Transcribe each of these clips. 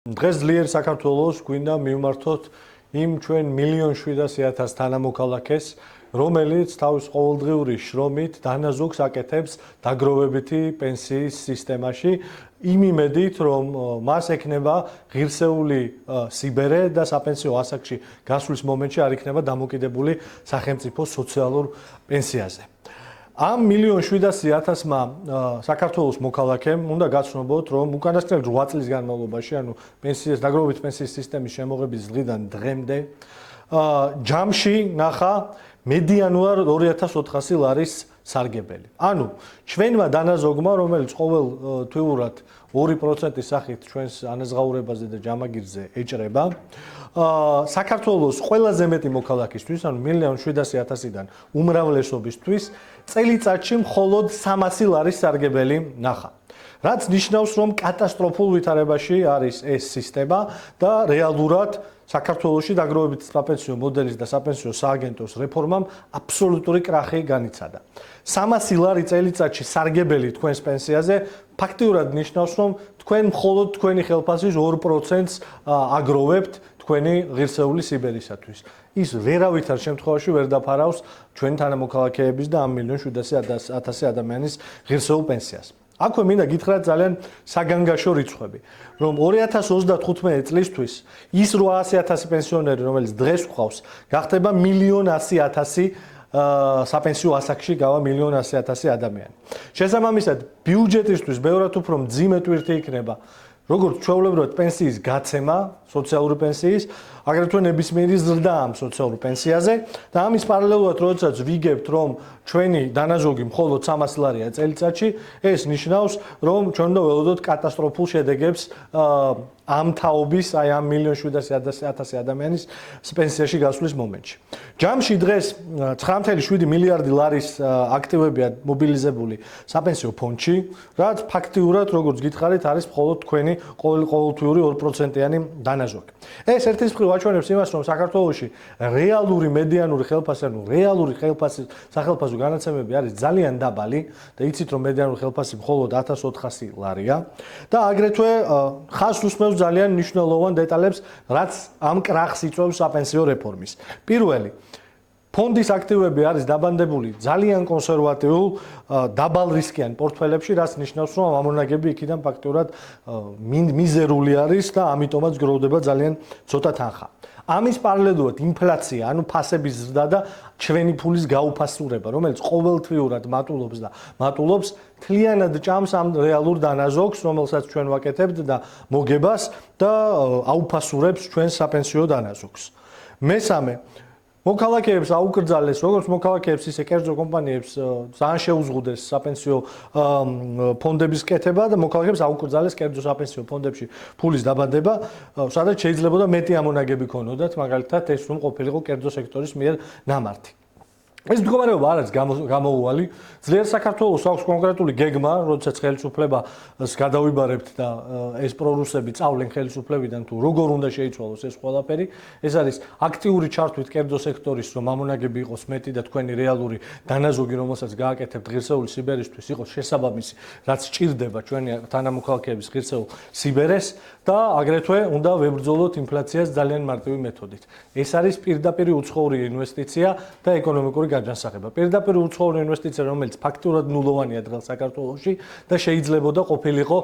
დღეს ძლიერ საქართველოს გვინდა მივმართოთ იმ ჩვენ 1,700,000 თანამოქალაქეს, რომელიც თავის ყოველდღიური შრომით დანაზოგს აკეთებს დაგროვებითი პენსიის სისტემაში, იმ იმედით, რომ მას ექნება ღირსეული სიბერე და საპენსიო ასაკში გასვლის მომენტში არ იქნება დამოკიდებული სახელმწიფო სოციალურ პენსიაზე. Ამ 1,700,000-მა საქართველოს მოქალაქემ უნდა გაცნობოთ, რომ უკანასკნელი 8 წლის განმავლობაში, ანუ პენსიის დაგროვებითი პენსიის სისტემის შემოღების დღიდან დღემდე, ჯამში ნახა მედიანურად 2,400 ლარის სარგებელი. ანუ ჩვენმა დანაზოგმა, რომელიც ყოველთვიურად 2% სახით ჩვენს ანაზღაურებაზე და ჯამაგირზე ეჭრება, საქართველოს ყველაზე მეტი მოქალაქისთვის, ანუ 1,700,000-დან უმრავლესობისთვის, წელიწადში მხოლოდ 300 ლარის სარგებელი ნახა. რაც ნიშნავს, რომ კატასტროფულ ვითარებაში არის ეს სისტემა და რეალურად საქართველოში დაგროვებითი საპენსიო მოდელის და საპენსიო სააგენტოს რეფორმამ აბსოლუტური კრახი განიცადა. 300 ლარი წელიწადში სარგებელი თქვენს პენსიაზე ფაქტიურად ნიშნავს, რომ თქვენ მხოლოდ თქვენი ხელფასის 2%-ს აგროვებთ თქვენი ღირსეული სიბერისათვის. ის ვერავითარ შემთხვევაში ვერ დაფარავს ჩვენ თანამოქალაქეების და ამ 1,700,000 ადამიანის ღირსეულ პენსიას. აქვე მინდა გითხრათ ძალიან საგანგაშო რიცხვები, რომ 2035 წლისთვის ის 800,000 პენსიონერი, რომელიც დღეს გვყავს, გახდება 1,100,000 საპენსიო ასაკში გავა 1,100,000 ადამიანი. შესაბამისად, ბიუჯეტისთვის ბევრად უფრო მძიმე ტვირთი იქნება როგორც ჩვეულებრივად პენსიის გაცემა, სოციალური პენსიის, აგრეთვე ნებისმიერი ზრდა ამ სოციალურ პენსიაზე და ამის პარალელურად, როდესაც ვიგებთ, რომ ჩვენი დანაზოგი მხოლოდ 300 ლარია წელიწადში, ეს ნიშნავს, რომ ჩვენ უნდა ველოდოთ კატასტროფულ შედეგებს ამ თაობის, აი ამ 1,700,000 ადამიანის პენსიაში გასვლის მომენტში. ჯამში დღეს 9.7 მილიარდი ლარის აქტივებია მობილიზებული საპენსიო ფონდში, რაც ფაქტიურად, როგორც გითხარით, არის მხოლოდ თქვენი ყოველთვიური 2%-იანი დანაზოგი. ეს ერთის მხრივ აჩვენებს იმას, რომ საქართველოში რეალური მედიანური ხელფასი, ანუ რეალური სახელმწიფო განაცემები არის ძალიან დაბალი და იცით, რომ მედიანური ხელფასი მხოლოდ 1,400 ლარია და აგრეთვე ხაზს უსმევს ძალიან მნიშვნელოვან დეტალებს, რაც ამ კრახს იწვევს საპენსიო რეფორმის. პირველი, ფონდის აქტივები არის დაბანდებული ძალიან კონსერვატიულ, დაბალრისკიან პორტფელებში, რაც ნიშნავს, რომ ამონაგები იქიდან ფაქტურად მიზერული არის და ამიტომაც გროვდება ძალიან ცოტა თანხა. ამის პარალელურად ინფლაცია, ანუ ფასების ზრდა და ჩვენი ფულის გაუფასურება, რომელიც ყოველთვიურად მატულობს და მატულობს, თლიანად ჭამს ამ რეალურ დანაზოგს, რომელსაც ჩვენ ვაკეთებთ და მოგებას და აუფასურებს ჩვენს საპენსიო დანაზოგს. მესამე, მოქალაქეებს აუკრძალეს, როგორც მოქალაქეებს, ისე კერძო კომპანიებს ძალიან შეუზღუდეს საპენსიო ფონდების კეთება და მოქალაქეებს აუკრძალეს კერძო საპენსიო ფონდებში ფულის დაბადება, სადაც შეიძლებოდა მეტი ამონაგები ქონოდათ, მაგალითად ეს რომ ყოფილიყო კერძო სექტორის მიერ ნამართი. ეს მდგომარეობა არ არის გამოუვალი. ძლიერ საქართველოს აქვს კონკრეტული გეგმა, როდესაც ხელისუფლებას გადავიბარებთ და ეს პრორუსები წავლენ ხელისუფლებიდან თუ როგორ უნდა შეიცვალოს ეს ყველაფერი. ეს არის აქტიური ჩართვით კერძო სექტორის, რომ ამონაგები იყოს მეტი და თქვენი რეალური დანაზოგი, რომელსაც გააკეთებთ ღირსეული სიბერისთვის, იყოს შესაბამისი, რაც სჭირდება ჩვენი თანამოქალაქეების ღირსეულ სიბერეს და აგრეთვე უნდა ვებრძოლოთ ინფლაციას ძალიან მარტივი მეთოდით. ეს არის პირდაპირ უცხოური ინვესტიცია და ეკონომიკური განსახება. პირდაპირ უცხოური ინვესტიცია, რომელიც ფაქტურად ნულოვანია დღეს საქართველოში და შეიძლებოდა ყოფილიყო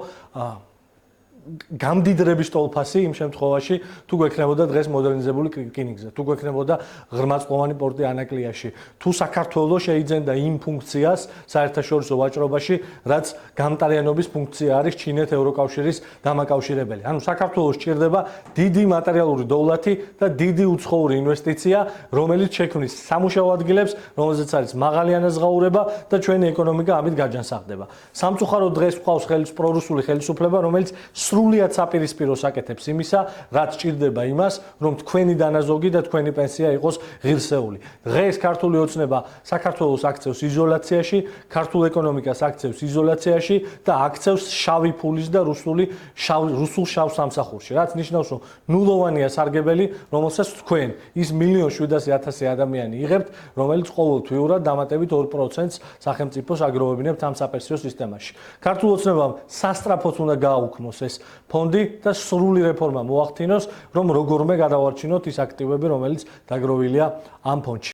გამდიდრების ტოლფასი იმ შემთხვევაში, თუ გვექნებოდა დღეს მოდერნიზებული რკინიგზა, თუ გვექნებოდა ღრმაწყლოვანი პორტი ანაკლიაში, თუ საქართველოს შეიძენდა იმ ფუნქციას საერთაშორისო ვაჭრობაში, რაც გამტარიანობის ფუნქცია არის ჩინეთ-ევროკავშირის დამაკავშირებელი. ანუ საქართველოს სჭირდება დიდი მატერიალური დოვლათი და დიდი უცხოური ინვესტიცია, რომელიც შექმნის სამუშაო ადგილებს, რომელზეც არის მაღალი ანაზღაურება და ჩვენი ეკონომიკა ამით გაჯანსაღდება. სამწუხაროდ დღეს გვყავს პრორუსული ხელისუფლება, რომელიც სრულიად საპირისპიროს აკეთებს იმისა, რაც სჭირდება იმას, რომ თქვენი დანაზოგი და თქვენი პენსია იყოს ღირსეული. დღეს ქართული ოცნება საქართველოს აქცევს იზოლაციაში, ქართულ ეკონომიკას აქცევს იზოლაციაში და აქცევს შავი ფულის და რუსულ შავ სამსახურში, რაც ნიშნავს, რომ ნულოვანია სარგებელი, რომელსაც თქვენ ის 1,700,000 ადამიანი იღებთ, რომელიც ყოველთვიურად დამატებით 2%-ს სახელმწიფოს აგროვებინებთ ამ საპენსიო სისტემაში. ქართულ ოცნებამ სასტრაფოდ უნდა გააუქმოს ეს ფონდი და სრული რეფორმა მოახდინოს, რომ როგორმე გადავარჩინოთ ის აქტივები, რომელიც დაგროვილია ამ ფონდში.